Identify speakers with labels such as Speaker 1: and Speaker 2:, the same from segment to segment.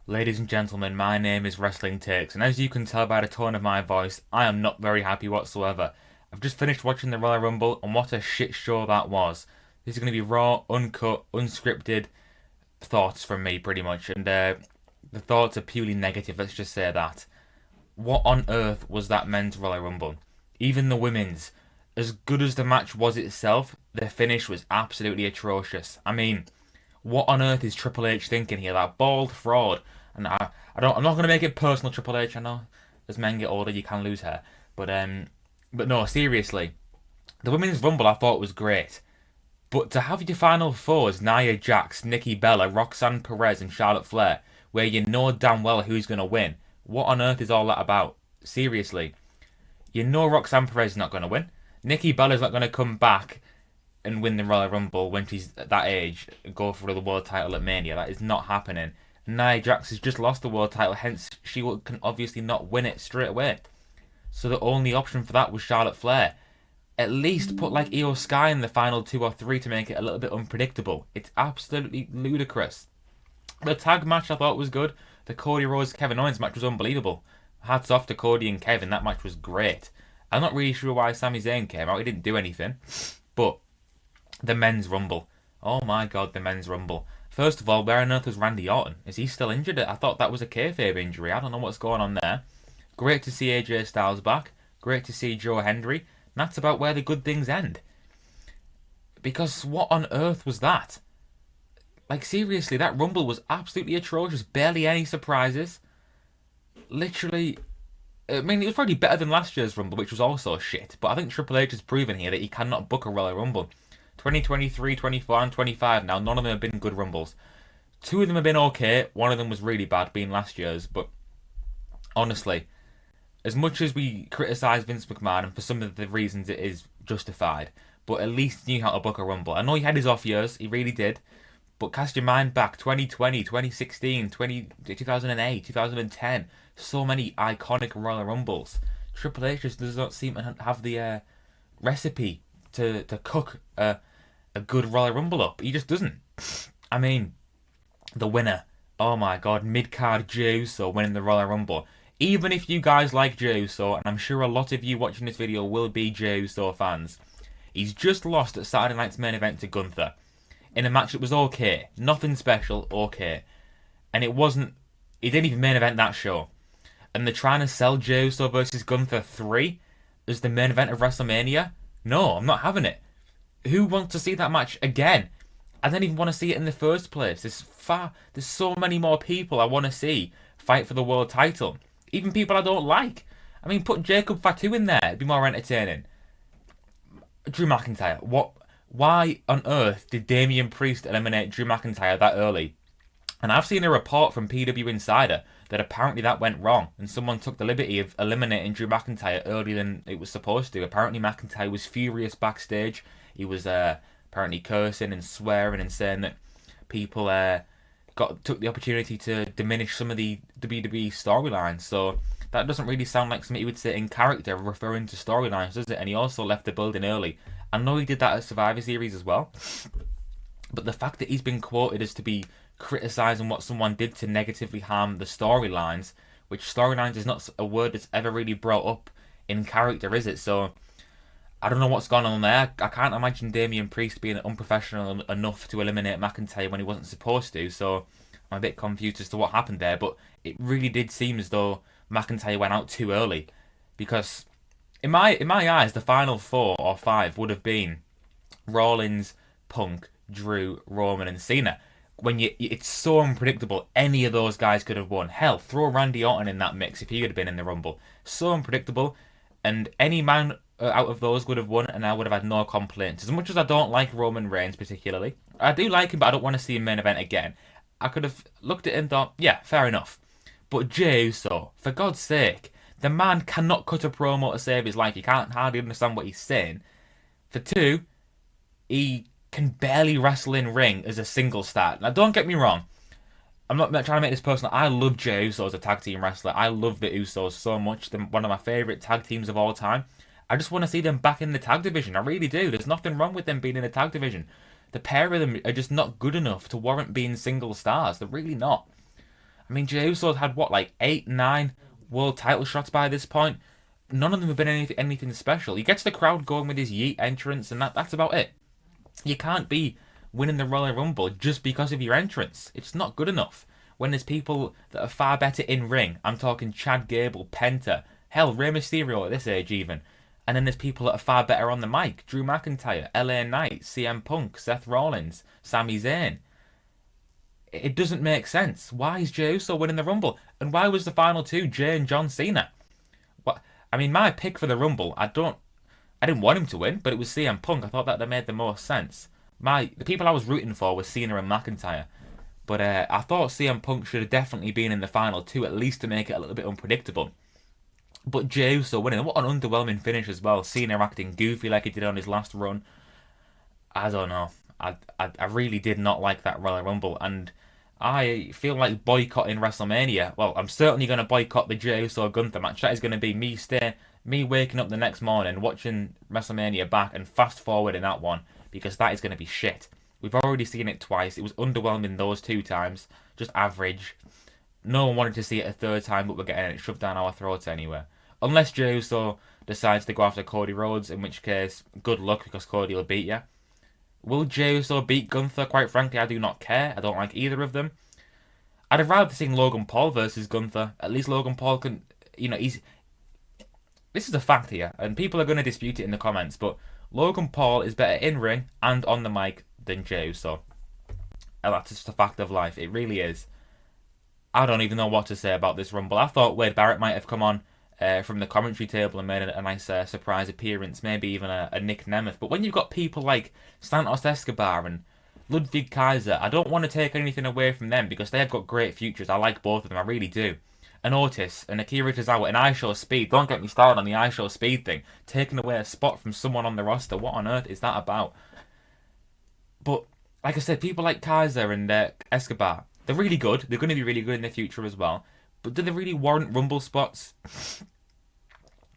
Speaker 1: Ladies and gentlemen, my name is Wrestling Takes, and as you can tell by the tone of my voice, I am not very happy whatsoever. I've just finished watching the Royal Rumble, and what a shit show that was. This is going to be raw, uncut, unscripted thoughts from me, pretty much, and the thoughts are purely negative, let's just say that. What on earth was that men's Royal Rumble? Even the women's. As good as the match was itself, the finish was absolutely atrocious. I mean, what on earth is Triple H thinking here? That bald fraud. And I'm not gonna make it personal, Triple H. I know as men get older, you can lose hair, but no, seriously, the women's rumble I thought was great. But to have your final fours, Nia Jax, Nikki Bella, Roxanne Perez, and Charlotte Flair, where you know damn well who's gonna win, what on earth is all that about? Seriously, you know Roxanne Perez is not gonna win. Nikki Bella's not gonna come back and win the Royal Rumble when she's at that age and go for the world title at Mania. That is not happening. Nia Jax has just lost the world title, hence she can obviously not win it straight away. So the only option for that was Charlotte Flair. At least put like Io Sky in the final 2 or 3 to make it a little bit unpredictable. It's absolutely ludicrous. The tag match I thought was good. The Cody Rhodes Kevin Owens match was unbelievable. Hats off to Cody and Kevin. That match was great. I'm not really sure why Sami Zayn came out. He didn't do anything. But the men's rumble. Oh my god, the men's rumble. First of all, where on earth was Randy Orton? Is he still injured? I thought that was a kayfabe injury. I don't know what's going on there. Great to see AJ Styles back. Great to see Joe Hendry. And that's about where the good things end. Because what on earth was that? Like, seriously, that rumble was absolutely atrocious. Barely any surprises. Literally, I mean, it was probably better than last year's Rumble, which was also shit. But I think Triple H has proven here that he cannot book a Royal Rumble. 2023, 24, and 25 now, none of them have been good Rumbles. 2 of them have been okay. One of them was really bad, being last year's. But honestly, as much as we criticise Vince McMahon, and for some of the reasons it is justified, but at least he knew how to book a Rumble. I know he had his off years, he really did. But cast your mind back, 2020, 2016, 2008, 2010. So many iconic Royal Rumbles. Triple H just does not seem to have the recipe to cook a good Royal Rumble up. He just doesn't. I mean, the winner. Oh my god, mid-card Jey Uso winning the Royal Rumble. Even if you guys like Jey Uso, and I'm sure a lot of you watching this video will be Jey Uso fans, he's just lost at Saturday night's main event to Gunther. In a match that was okay. Nothing special, okay. And it wasn't... He didn't even main event that show. And they're trying to sell Jey Uso versus Gunther 3 as the main event of WrestleMania? No, I'm not having it. Who wants to see that match again? I don't even want to see it in the first place. There's so many more people I want to see fight for the world title. Even people I don't like. I mean, put Jacob Fatu in there. It'd be more entertaining. Drew McIntyre. Why on earth did Damian Priest eliminate Drew McIntyre that early? And I've seen a report from PW Insider that apparently that went wrong and someone took the liberty of eliminating Drew McIntyre earlier than it was supposed to. Apparently McIntyre was furious backstage. He was apparently cursing and swearing and saying that people took the opportunity to diminish some of the WWE storylines. So that doesn't really sound like something he would say in character, referring to storylines, does it? And he also left the building early. I know he did that at Survivor Series as well. But the fact that he's been quoted as to be criticising what someone did to negatively harm the storylines, which storylines is not a word that's ever really brought up in character, is it? So I don't know what's gone on there. I can't imagine Damian Priest being unprofessional enough to eliminate McIntyre when he wasn't supposed to. So I'm a bit confused as to what happened there. But it really did seem as though McIntyre went out too early, because in my eyes, the final 4 or 5 would have been Rollins, Punk, Drew, Roman, and Cena. When it's so unpredictable, any of those guys could have won. Hell, throw Randy Orton in that mix if he had been in the Rumble. So unpredictable, and any man out of those would have won, and I would have had no complaints. As much as I don't like Roman Reigns particularly, I do like him, but I don't want to see him main event again. I could have looked at him and thought, yeah, fair enough. But Jey Uso, for God's sake, the man cannot cut a promo to save his life. You can't hardly understand what he's saying. For 2, he can barely wrestle in ring as a single star. Now, don't get me wrong. I'm not trying to make this personal. I love Jey Uso as a tag team wrestler. I love the Usos so much. They're one of my favourite tag teams of all time. I just want to see them back in the tag division. I really do. There's nothing wrong with them being in the tag division. The pair of them are just not good enough to warrant being single stars. They're really not. I mean, Jey Uso's had what, like 8, 9 world title shots by this point. None of them have been anything special. He gets the crowd going with his yeet entrance, and that's about it. You can't be winning the Royal Rumble just because of your entrance. It's not good enough. When there's people that are far better in ring, I'm talking Chad Gable, Penta, hell, Rey Mysterio at this age even. And then there's people that are far better on the mic. Drew McIntyre, LA Knight, CM Punk, Seth Rollins, Sami Zayn. It doesn't make sense. Why is Jey Uso winning the Rumble? And why was the final two Jey and John Cena? What? I mean, my pick for the Rumble, I didn't want him to win, but it was CM Punk. I thought that made the most sense. The people I was rooting for were Cena and McIntyre. But I thought CM Punk should have definitely been in the final two, at least to make it a little bit unpredictable. But Jey Uso winning, what an underwhelming finish as well. Cena acting goofy like he did on his last run. I don't know. I really did not like that Royal Rumble, and I feel like boycotting WrestleMania. Well, I'm certainly going to boycott the Jey Uso Gunther match. That is going to be me waking up the next morning, watching WrestleMania back and fast forwarding that one, because that is going to be shit. We've already seen it twice. It was underwhelming those 2 times, just average. No one wanted to see it a third time, but we're getting it shoved down our throats anyway. Unless Jey Uso decides to go after Cody Rhodes, in which case, good luck, because Cody will beat you. Will Jey Uso beat Gunther? Quite frankly, I do not care. I don't like either of them. I'd have rather seen Logan Paul versus Gunther. At least Logan Paul can, he's... This is a fact here, and people are going to dispute it in the comments, but Logan Paul is better in-ring and on the mic than Jey Uso. And that's just a fact of life. It really is. I don't even know what to say about this Rumble. I thought Wade Barrett might have come on from the commentary table and made a nice surprise appearance, maybe even a Nick Nemeth. But when you've got people like Santos Escobar and Ludwig Kaiser, I don't want to take anything away from them because they have got great futures. I like both of them, I really do. And Otis and Akira Tozawa and I Show Speed, don't get me started on the I Show Speed thing, taking away a spot from someone on the roster. What on earth is that about? But, like I said, people like Kaiser and Escobar, they're really good. They're going to be really good in the future as well. But do they really warrant Rumble spots?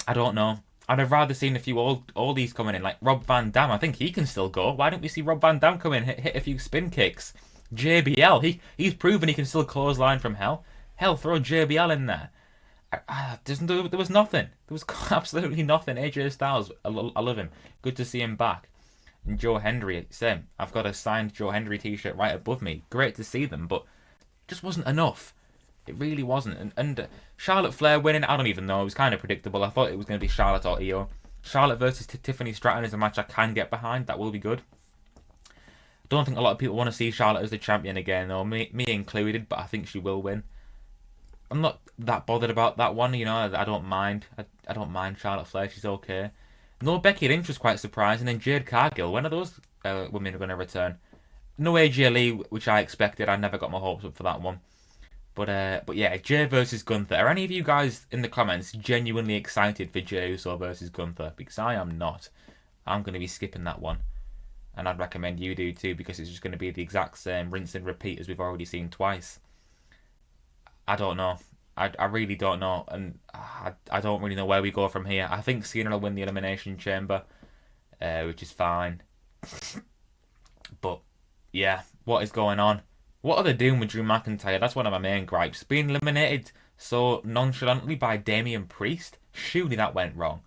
Speaker 1: I don't know. I'd have rather seen a few oldies coming in, like Rob Van Dam. I think he can still go. Why don't we see Rob Van Dam come in, hit a few spin kicks? JBL, he's proven he can still clothesline from hell. Hell, throw JBL in there. There was nothing. There was absolutely nothing. AJ Styles, I love him. Good to see him back. And Joe Hendry, same. I've got a signed Joe Hendry t-shirt right above me. Great to see them, but just wasn't enough. It really wasn't. And Charlotte Flair winning, I don't even know. It was kind of predictable. I thought it was going to be Charlotte or Io. Charlotte versus Tiffany Stratton is a match I can get behind. That will be good. Don't think a lot of people want to see Charlotte as the champion again, though. Me included, but I think she will win. I'm not that bothered about that one, I don't mind. I don't mind Charlotte Flair. She's okay. No Becky Lynch was quite surprising. And Jade Cargill, when are those women going to return? No AJ Lee, which I expected. I never got my hopes up for that one. But yeah, Jey versus Gunther. Are any of you guys in the comments genuinely excited for Jey Uso versus Gunther? Because I am not. I'm going to be skipping that one. And I'd recommend you do too, because it's just going to be the exact same rinse and repeat as we've already seen twice. I don't know. I really don't know. And I don't really know where we go from here. I think Cena will win the Elimination Chamber, which is fine. But, yeah, what is going on? What are they doing with Drew McIntyre? That's one of my main gripes. Being eliminated so nonchalantly by Damian Priest? Surely that went wrong.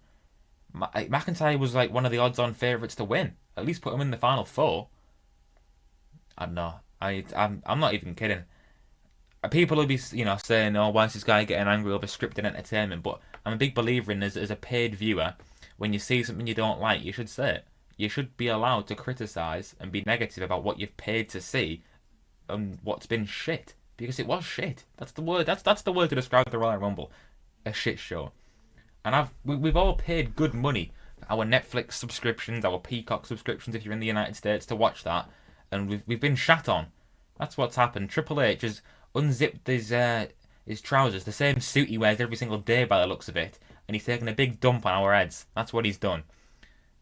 Speaker 1: McIntyre was like one of the odds-on favourites to win. At least put him in the final 4. I don't know. I'm not even kidding. People will be, saying, "Oh, why is this guy getting angry over scripted entertainment?" But I'm a big believer in as a paid viewer, when you see something you don't like, you should say it. You should be allowed to criticise and be negative about what you've paid to see and what's been shit, because it was shit. That's the word. That's the word to describe the Royal Rumble, a shit show. And we've all paid good money, our Netflix subscriptions, our Peacock subscriptions if you're in the United States, to watch that, and we've been shat on. That's what's happened. Triple H has unzipped his trousers, the same suit he wears every single day by the looks of it, and he's taken a big dump on our heads. That's what he's done.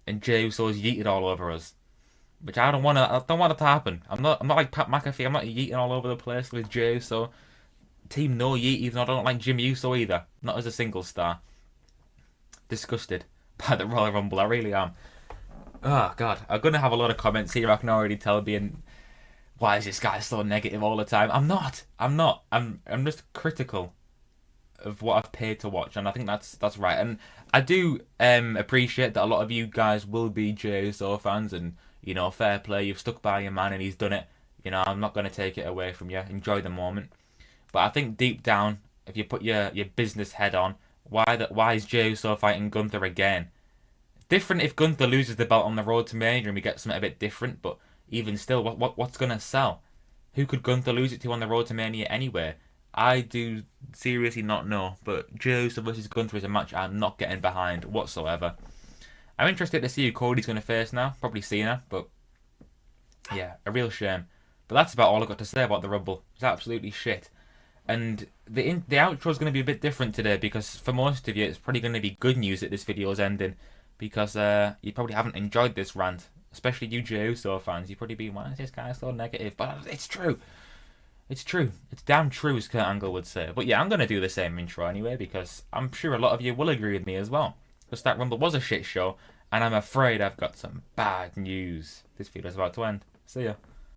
Speaker 1: And Jey Uso's yeeted all over us, which I don't want it to happen. I'm not like Pat McAfee. I'm not yeeting all over the place with Jey Uso. Team no yeet, even though I don't like Jim Uso either. Not as a single star. Disgusted by the Royal Rumble. I really am. Oh God, I'm gonna have a lot of comments here. I can already tell, being why is this guy so negative all the time? I'm not. I'm not. I'm just critical of what I've paid to watch, and I think that's right. And I do appreciate that a lot of you guys will be Jey Uso fans, and fair play. You've stuck by your man, and he's done it. I'm not going to take it away from you. Enjoy the moment. But I think deep down, if you put your business head on, why is Jey Uso fighting Gunther again? Different if Gunther loses the belt on the road to Mania and we get something a bit different, but even still, what's gonna sell? Who could Gunther lose it to on the road to Mania anyway? I do seriously not know, but Jey Uso versus Gunther is a match I'm not getting behind whatsoever. I'm interested to see who Cody's gonna face now. Probably Cena, but yeah, a real shame. But that's about all I've got to say about the Rumble. It's absolutely shit. And the outro is going to be a bit different today because for most of you, it's probably going to be good news that this video is ending because you probably haven't enjoyed this rant, especially you Jey Uso fans. You'd probably be, why is this guy so negative? But it's true. It's true. It's damn true, as Kurt Angle would say. But yeah, I'm going to do the same intro anyway because I'm sure a lot of you will agree with me as well. Because that Rumble was a shit show, and I'm afraid I've got some bad news. This video's about to end. See ya.